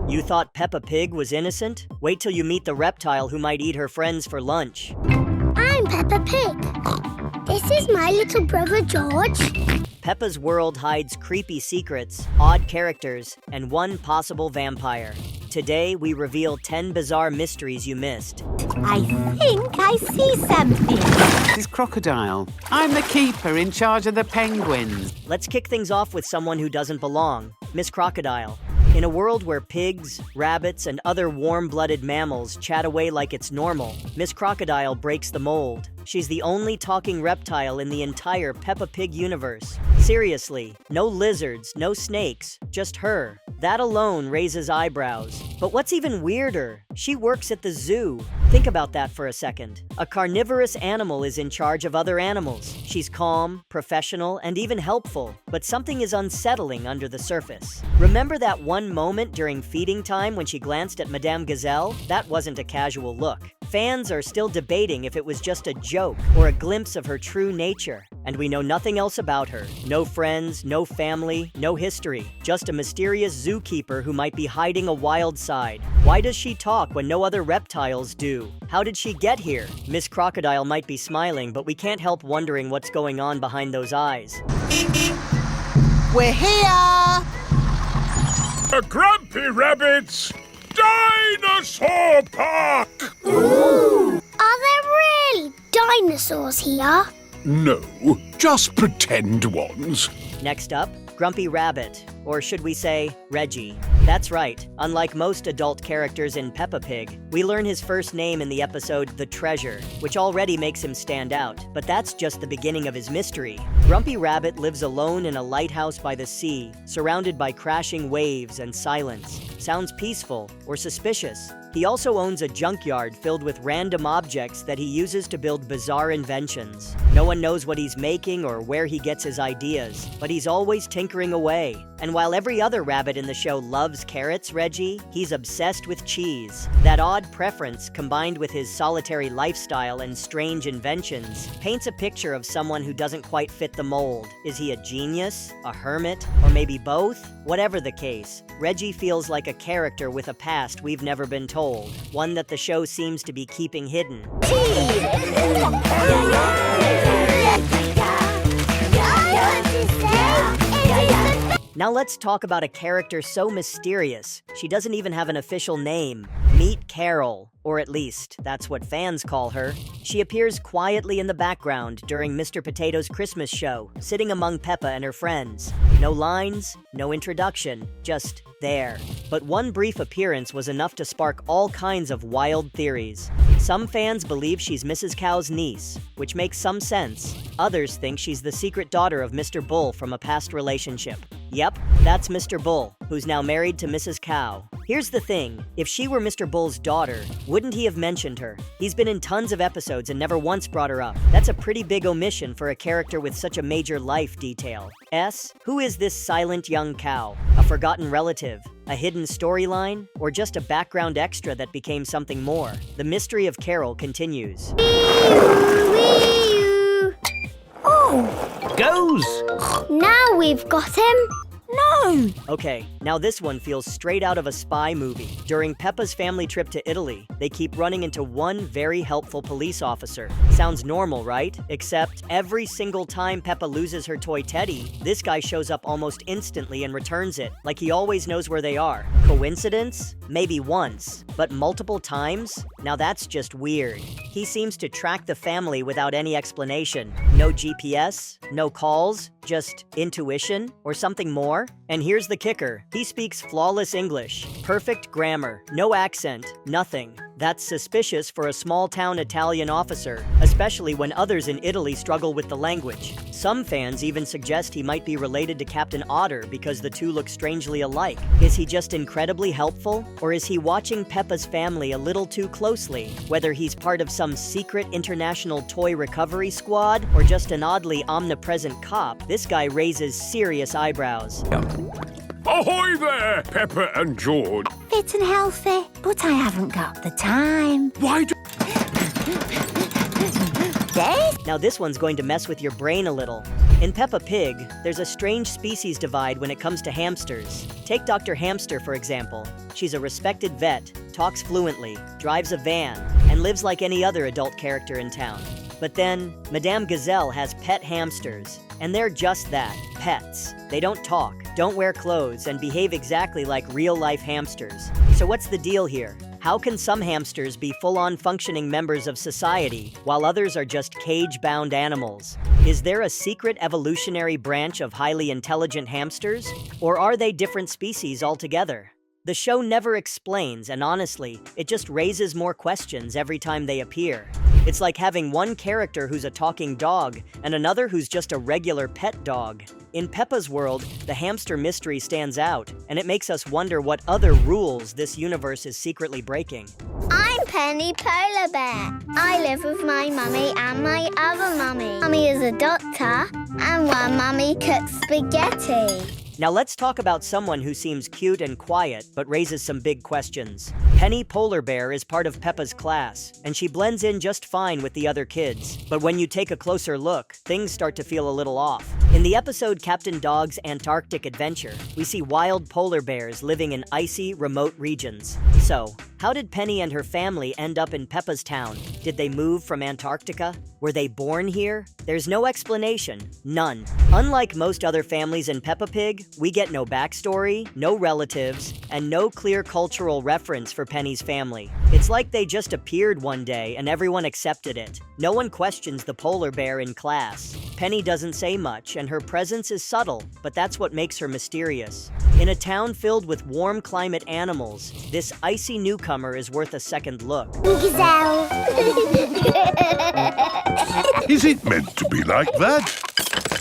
You thought Peppa Pig was innocent? Wait till you meet the reptile who might eat her friends for lunch. I'm Peppa Pig. This is my little brother George. Peppa's world hides creepy secrets, odd characters, and one possible vampire. Today, we reveal 10 bizarre mysteries you missed. I think I see something. Miss Crocodile. I'm the keeper in charge of the penguins. Let's kick things off with someone who doesn't belong, Miss Crocodile. In a world where pigs, rabbits, and other warm-blooded mammals chat away like it's normal, Miss Crocodile breaks the mold. She's the only talking reptile in the entire Peppa Pig universe. Seriously, no lizards, no snakes, just her. That alone raises eyebrows. But what's even weirder, she works at the zoo. Think about that for a second. A carnivorous animal is in charge of other animals. She's calm, professional, and even helpful. But something is unsettling under the surface. Remember that one moment during feeding time when she glanced at Madame Gazelle? That wasn't a casual look. Fans are still debating if it was just a joke or a glimpse of her true nature. And we know nothing else about her. No friends, no family, no history. Just a mysterious zookeeper who might be hiding a wild side. Why does she talk when no other reptiles do? How did she get here? Miss Crocodile might be smiling, but we can't help wondering what's going on behind those eyes. We're here! A Grumpy Rabbit's Dinosaur Park! Ooh! Are there really dinosaurs here? No, just pretend ones. Next up, Grumpy Rabbit, or should we say, Reggie. That's right, unlike most adult characters in Peppa Pig, we learn his first name in the episode The Treasure, which already makes him stand out, but that's just the beginning of his mystery. Grumpy Rabbit lives alone in a lighthouse by the sea, surrounded by crashing waves and silence. Sounds peaceful or suspicious. He also owns a junkyard filled with random objects that he uses to build bizarre inventions. No one knows what he's making or where he gets his ideas, but he's always tinkering away. And while every other rabbit in the show loves carrots, Reggie, he's obsessed with cheese. That odd preference, combined with his solitary lifestyle and strange inventions, paints a picture of someone who doesn't quite fit the mold. Is he a genius, a hermit, or maybe both? Whatever the case, Reggie feels like a character with a past we've never been told, one that the show seems to be keeping hidden. Now let's talk about a character so mysterious, she doesn't even have an official name. Meet Carol, or at least, that's what fans call her. She appears quietly in the background during Mr. Potato's Christmas show, sitting among Peppa and her friends. No lines, no introduction, just there. But one brief appearance was enough to spark all kinds of wild theories. Some fans believe she's Mrs. Cow's niece, which makes some sense. Others think she's the secret daughter of Mr. Bull from a past relationship. Yep, that's Mr. Bull, who's now married to Mrs. Cow. Here's the thing, if she were Mr. Bull's daughter, wouldn't he have mentioned her? He's been in tons of episodes and never once brought her up. That's a pretty big omission for a character with such a major life detail. Who is this silent young cow? A forgotten relative? A hidden storyline? Or just a background extra that became something more? The mystery of Carol continues. Oh! Goes! Now we've got him. No! Okay, now this one feels straight out of a spy movie. During Peppa's family trip to Italy, they keep running into one very helpful police officer. Sounds normal, right? Except every single time Peppa loses her toy teddy, this guy shows up almost instantly and returns it, like he always knows where they are. Coincidence? Maybe once. But multiple times? Now that's just weird. He seems to track the family without any explanation. No GPS, no calls, just intuition, or something more? And here's the kicker. He speaks flawless English, perfect grammar, no accent, nothing. That's suspicious for a small-town Italian officer, especially when others in Italy struggle with the language. Some fans even suggest he might be related to Captain Otter because the two look strangely alike. Is he just incredibly helpful? Or is he watching Peppa's family a little too closely? Whether he's part of some secret international toy recovery squad or just an oddly omnipresent cop, this guy raises serious eyebrows. Ahoy there, Peppa and George. Fit and healthy, but I haven't got the time. Why do... This? Now this one's going to mess with your brain a little. In Peppa Pig, there's a strange species divide when it comes to hamsters. Take Dr. Hamster, for example. She's a respected vet, talks fluently, drives a van, and lives like any other adult character in town. But then, Madame Gazelle has pet hamsters, and they're just that, pets. They don't talk, don't wear clothes, and behave exactly like real-life hamsters. So what's the deal here? How can some hamsters be full-on functioning members of society, while others are just cage-bound animals? Is there a secret evolutionary branch of highly intelligent hamsters? Or are they different species altogether? The show never explains, and honestly, it just raises more questions every time they appear. It's like having one character who's a talking dog, and another who's just a regular pet dog. In Peppa's world, the hamster mystery stands out, and it makes us wonder what other rules this universe is secretly breaking. I'm Penny Polar Bear. I live with my mummy and my other mummy. Mummy is a doctor, and one mummy cooks spaghetti. Now let's talk about someone who seems cute and quiet, but raises some big questions. Penny Polar Bear is part of Peppa's class, and she blends in just fine with the other kids. But when you take a closer look, things start to feel a little off. In the episode Captain Dog's Antarctic Adventure, we see wild polar bears living in icy, remote regions. So, how did Penny and her family end up in Peppa's town? Did they move from Antarctica? Were they born here? There's no explanation. None. Unlike most other families in Peppa Pig, we get no backstory, no relatives, and no clear cultural reference for Penny's family. It's like they just appeared one day and everyone accepted it. No one questions the polar bear in class. Penny doesn't say much, and her presence is subtle, but that's what makes her mysterious. In a town filled with warm climate animals, this icy newcomer is worth a second look. Gazelle. Is it meant to be like that?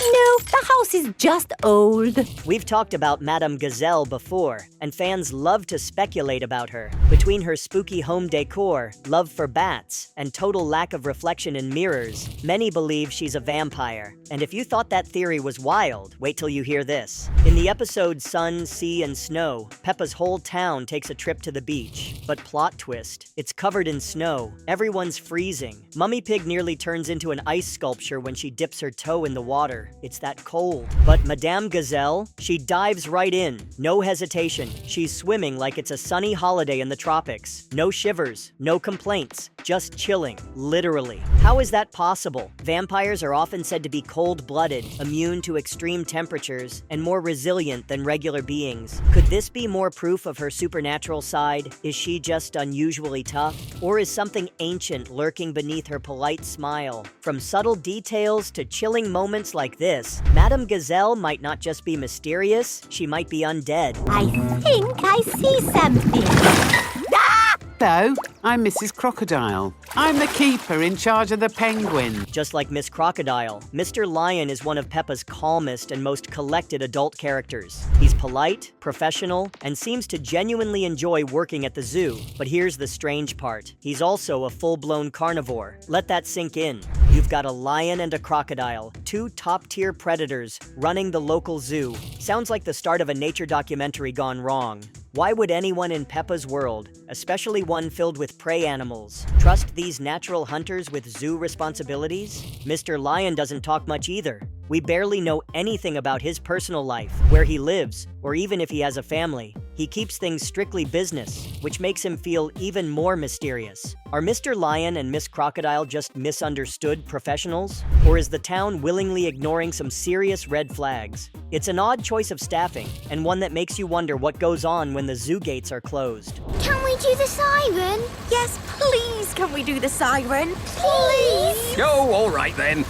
No, the house is just old. We've talked about Madame Gazelle before, and fans love to speculate about her. Between her spooky home decor, love for bats, and total lack of reflection in mirrors, many believe she's a vampire. And if you thought that theory was wild, wait till you hear this. In the episode Sun, Sea, and Snow, Peppa's whole town takes a trip to the beach. But plot twist, it's covered in snow. Everyone's freezing. Mummy Pig nearly turns into an ice sculpture when she dips her toe in the water. It's that cold. But Madame Gazelle, she dives right in. No hesitation. She's swimming like it's a sunny holiday in the tropics. No shivers, no complaints, just chilling, literally. How is that possible? Vampires are often said to be cold-blooded, immune to extreme temperatures, and more resilient than regular beings. Could this be more proof of her supernatural side? Is she just unusually tough? Or is something ancient lurking beneath her polite smile? From subtle details to chilling moments like this, Madame Gazelle might not just be mysterious, she might be undead. I think I see something. Hello, I'm Mrs. Crocodile. I'm the keeper in charge of the penguin. Just like Miss Crocodile, Mr. Lion is one of Peppa's calmest and most collected adult characters. He's polite, professional, and seems to genuinely enjoy working at the zoo. But here's the strange part. He's also a full-blown carnivore. Let that sink in. You've got a lion and a crocodile, two top-tier predators, running the local zoo. Sounds like the start of a nature documentary gone wrong. Why would anyone in Peppa's world, especially one filled with prey animals, trust these natural hunters with zoo responsibilities? Mr. Lion doesn't talk much either. We barely know anything about his personal life, where he lives, or even if he has a family. He keeps things strictly business, which makes him feel even more mysterious. Are Mr. Lion and Miss Crocodile just misunderstood professionals? Or is the town willingly ignoring some serious red flags? It's an odd choice of staffing, and one that makes you wonder what goes on when the zoo gates are closed. Can we do the siren? Yes, please, can we do the siren? Please. Oh, all right then.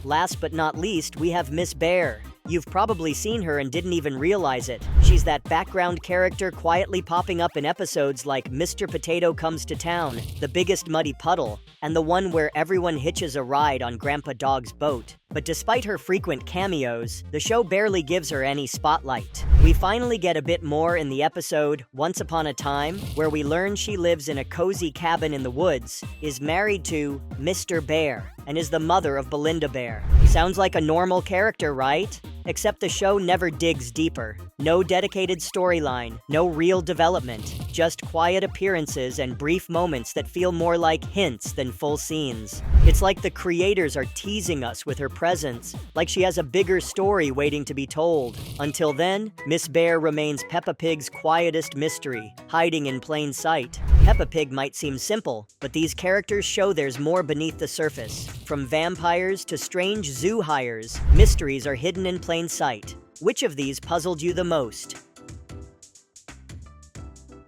Last but not least, we have Miss Bear. You've probably seen her and didn't even realize it. She's that background character quietly popping up in episodes like Mr. Potato Comes to Town, The Biggest Muddy Puddle, and the one where everyone hitches a ride on Grandpa Dog's boat. But despite her frequent cameos, the show barely gives her any spotlight. We finally get a bit more in the episode Once Upon a Time, where we learn she lives in a cozy cabin in the woods, is married to Mr. Bear, and is the mother of Belinda Bear. Sounds like a normal character, right? Except the show never digs deeper. No dedicated storyline, no real development, just quiet appearances and brief moments that feel more like hints than full scenes. It's like the creators are teasing us with her presence, like she has a bigger story waiting to be told. Until then, Miss Bear remains Peppa Pig's quietest mystery, hiding in plain sight. Peppa Pig might seem simple, but these characters show there's more beneath the surface. From vampires to strange zoo hires, mysteries are hidden in plain sight. Which of these puzzled you the most?